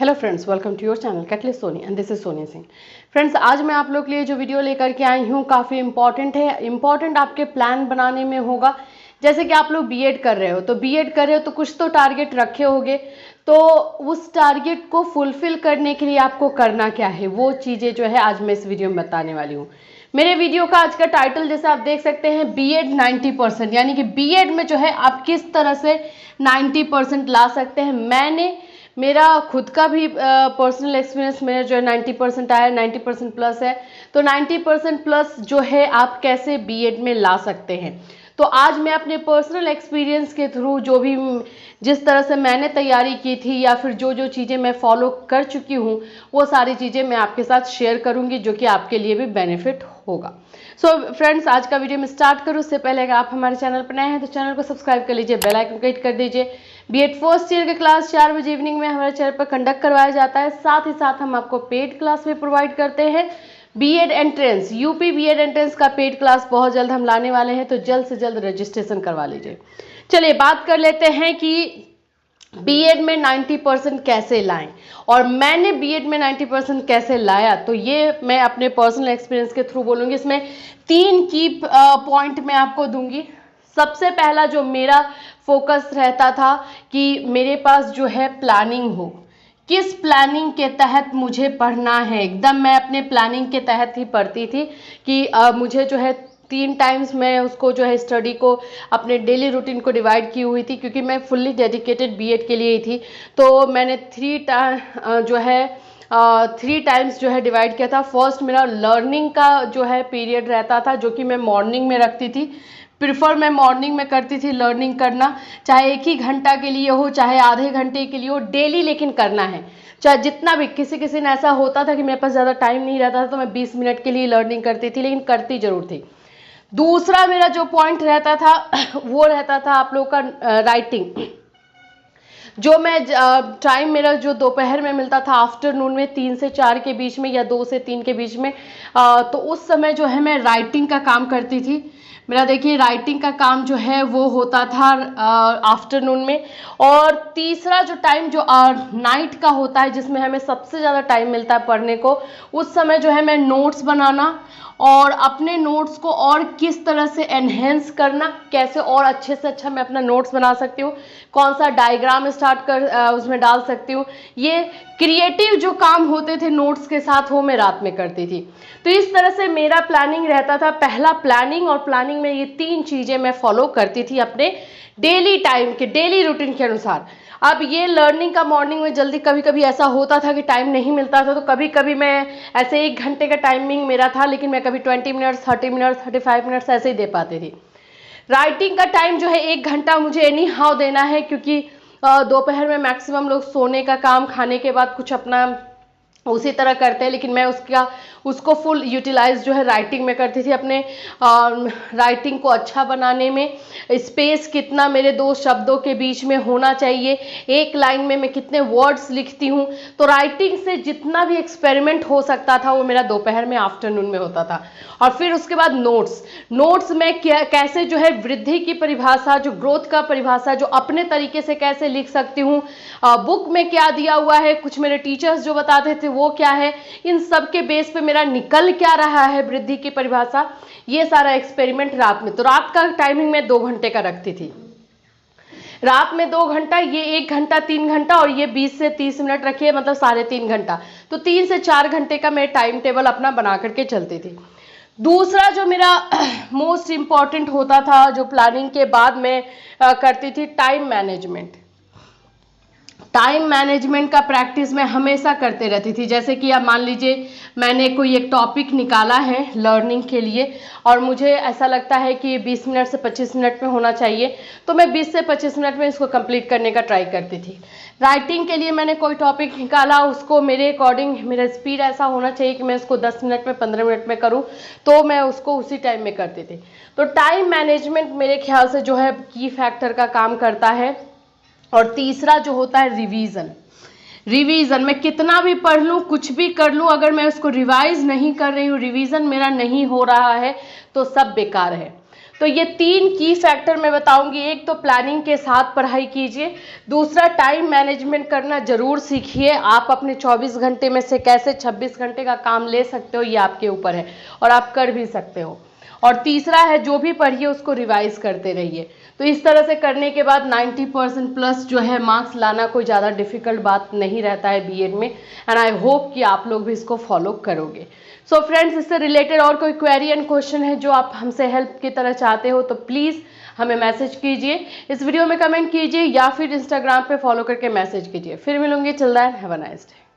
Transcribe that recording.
Hello friends, welcome to your channel catalyst Soni and this is Soni Singh. Friends, आज मैं आप लोग के लिए जो वीडियो लेकर के आई हूँ काफ़ी इंपॉर्टेंट है। इंपॉर्टेंट आपके प्लान बनाने में होगा। जैसे कि आप लोग बीएड कर रहे हो तो कुछ तो टारगेट रखे होंगे। तो उस टारगेट को फुलफिल करने के लिए आपको करना क्या है, वो चीज़ें जो है आज मैं इस वीडियो में बताने वाली हूँ। मेरे वीडियो का आज का टाइटल जैसे आप देख सकते हैं, बीएड 90%, यानी कि बीएड में जो है आप किस तरह से 90% ला सकते हैं। मेरा खुद का भी पर्सनल एक्सपीरियंस मेरा जो है 90% आया, 90% प्लस है। तो 90% प्लस जो है आप कैसे बीएड में ला सकते हैं, तो आज मैं अपने पर्सनल एक्सपीरियंस के थ्रू जिस तरह से मैंने तैयारी की थी या फिर जो जो चीज़ें मैं फॉलो कर चुकी हूँ वो सारी चीज़ें मैं आपके साथ शेयर करूँगी, जो कि आपके लिए भी बेनिफिट होगा। सो फ्रेंड्स, आज का वीडियो में स्टार्ट करूँ उससे पहले अगर आप हमारे चैनल पर नए हैं तो चैनल को सब्सक्राइब कर लीजिए, बेल आइकन को हिट कर दीजिए। बीएड फर्स्ट ईयर के क्लास 4 बजे इवनिंग में हमारे चैनल पर कंडक्ट करवाया जाता है। साथ ही साथ हम आपको पेड क्लास भी प्रोवाइड करते हैं। BEd entrance, UP BEd entrance का पेड क्लास बहुत जल्द हम लाने वाले हैं, तो जल्द से जल्द रजिस्ट्रेशन करवा लीजिए। चलिए बात कर लेते हैं कि बीएड में 90% कैसे लाएं, और मैंने बीएड में 90% कैसे लाया, तो ये मैं अपने पर्सनल एक्सपीरियंस के थ्रू बोलूँगी। इसमें 3 की पॉइंट मैं आपको दूंगी। सबसे पहला जो मेरा फोकस रहता था कि मेरे पास जो है प्लानिंग हो, किस प्लानिंग के तहत मुझे पढ़ना है। एकदम मैं अपने प्लानिंग के तहत ही पढ़ती थी कि मुझे जो है 3 टाइम्स मैं उसको जो है स्टडी को अपने डेली रूटीन को डिवाइड की हुई थी, क्योंकि मैं फुल्ली डेडिकेटेड बीएड के लिए ही थी। तो मैंने 3 टाइम्स जो है डिवाइड किया था। फर्स्ट मेरा लर्निंग का जो है पीरियड रहता था, जो कि मैं मॉर्निंग में रखती थी। प्रिफर मैं मॉर्निंग में करती थी लर्निंग करना, चाहे 1 ही घंटा के लिए हो, चाहे आधे घंटे के लिए हो, डेली लेकिन करना है। चाहे जितना भी, किसी ने ऐसा होता था कि मेरे पास ज़्यादा टाइम नहीं रहता था तो मैं 20 मिनट के लिए लर्निंग करती थी, लेकिन करती जरूर थी। दूसरा मेरा जो पॉइंट रहता था वो रहता था आप लोग का राइटिंग। जो मैं टाइम मेरा जो दोपहर में मिलता था, आफ्टरनून में 3 से 4 के बीच में या 2 से 3 के बीच में, तो उस समय जो है मैं राइटिंग का काम करती थी। मेरा देखिए राइटिंग का काम जो है वो होता था आफ्टरनून में। और तीसरा जो टाइम जो नाइट का होता है, जिसमें हमें सबसे ज़्यादा टाइम मिलता है पढ़ने को, उस समय जो है मैं नोट्स बनाना और अपने नोट्स को और किस तरह से एनहेंस करना, कैसे और अच्छे से अच्छा मैं अपना नोट्स बना सकती हूँ, कौन सा डायग्राम उसमें डाल सकती हूँ, ये क्रिएटिव जो काम होते थे नोट्स के साथ वो मैं रात में करती थी। तो इस तरह से मेरा प्लानिंग रहता था। पहला प्लानिंग, और प्लानिंग में ये 3 चीज़ें मैं फॉलो करती थी अपने डेली टाइम के, डेली रूटीन के अनुसार। अब ये लर्निंग का मॉर्निंग में जल्दी कभी कभी ऐसा होता था कि टाइम नहीं मिलता था, तो कभी कभी मैं ऐसे 1 घंटे का टाइमिंग मेरा था, लेकिन मैं कभी 20 मिनट्स, 30 मिनट्स, 35 मिनट्स ऐसे ही दे पाती थी। राइटिंग का टाइम जो है 1 घंटा मुझे एनी हाउ देना है, क्योंकि दोपहर में मैक्सिमम लोग सोने का काम, खाने के बाद कुछ अपना उसी तरह करते हैं, लेकिन मैं उसको फुल यूटिलाइज जो है राइटिंग में करती थी। अपने राइटिंग को अच्छा बनाने में स्पेस कितना मेरे 2 शब्दों के बीच में होना चाहिए, 1 लाइन में मैं कितने वर्ड्स लिखती हूँ, तो राइटिंग से जितना भी एक्सपेरिमेंट हो सकता था वो मेरा दोपहर में, आफ्टरनून में होता था। और फिर उसके बाद नोट्स में कैसे जो है वृद्धि की परिभाषा, जो ग्रोथ का परिभाषा, जो अपने तरीके से कैसे लिख सकती हूँ, बुक में क्या दिया हुआ है, कुछ मेरे टीचर्स जो बताते थे वो क्या है, इन सब के बेस पे मेरा निकल क्या रहा है वृद्धि की परिभाषा, ये सारा एक्सपेरिमेंट रात में। तो रात का टाइमिंग मैं 2 घंटे का रखती थी। रात में 2 घंटा, ये 1 घंटा, 3 घंटा, और ये 20 से 30 मिनट रखिए, मतलब 3.5 घंटा। तो 3 से 4 घंटे का मैं टाइम टेबल अपना बना करके चलती थी। दूसरा जो मेरा मोस्ट इम्पॉर्टेंट होता था, जो प्लानिंग के बाद मैं करती थी, टाइम मैनेजमेंट। टाइम मैनेजमेंट का प्रैक्टिस मैं हमेशा करते रहती थी। जैसे कि आप मान लीजिए मैंने कोई एक टॉपिक निकाला है लर्निंग के लिए, और मुझे ऐसा लगता है कि 20 मिनट से 25 मिनट में होना चाहिए, तो मैं 20 से 25 मिनट में इसको कंप्लीट करने का ट्राई करती थी। राइटिंग के लिए मैंने कोई टॉपिक निकाला, उसको मेरे अकॉर्डिंग मेरा स्पीड ऐसा होना चाहिए कि मैं उसको 10 मिनट में, 15 मिनट में करूँ, तो मैं उसको उसी टाइम में करती थी। तो टाइम मैनेजमेंट मेरे ख्याल से जो है की फैक्टर का काम करता है। और तीसरा जो होता है रिवीजन मैं कितना भी पढ़ लूँ, कुछ भी कर लूँ, अगर मैं उसको रिवाइज नहीं कर रही हूँ, रिवीजन मेरा नहीं हो रहा है, तो सब बेकार है। तो ये 3 की फैक्टर मैं बताऊंगी। एक तो प्लानिंग के साथ पढ़ाई कीजिए, दूसरा टाइम मैनेजमेंट करना जरूर सीखिए। आप अपने 24 घंटे में से कैसे 26 घंटे का काम ले सकते हो ये आपके ऊपर है, और आप कर भी सकते हो। और तीसरा है, जो भी पढ़िए उसको रिवाइज करते रहिए। तो इस तरह से करने के बाद 90% प्लस जो है मार्क्स लाना कोई ज़्यादा डिफिकल्ट बात नहीं रहता है बीएड में। एंड आई होप कि आप लोग भी इसको फॉलो करोगे। सो फ्रेंड्स, इससे रिलेटेड और कोई क्वेरी एंड क्वेश्चन है जो आप हमसे हेल्प की तरह चाहते हो तो प्लीज़ हमें मैसेज कीजिए, इस वीडियो में कमेंट कीजिए, या फिर इंस्टाग्राम पे फॉलो करके मैसेज कीजिए। फिर मिलूंगी, chill then, have a nice day.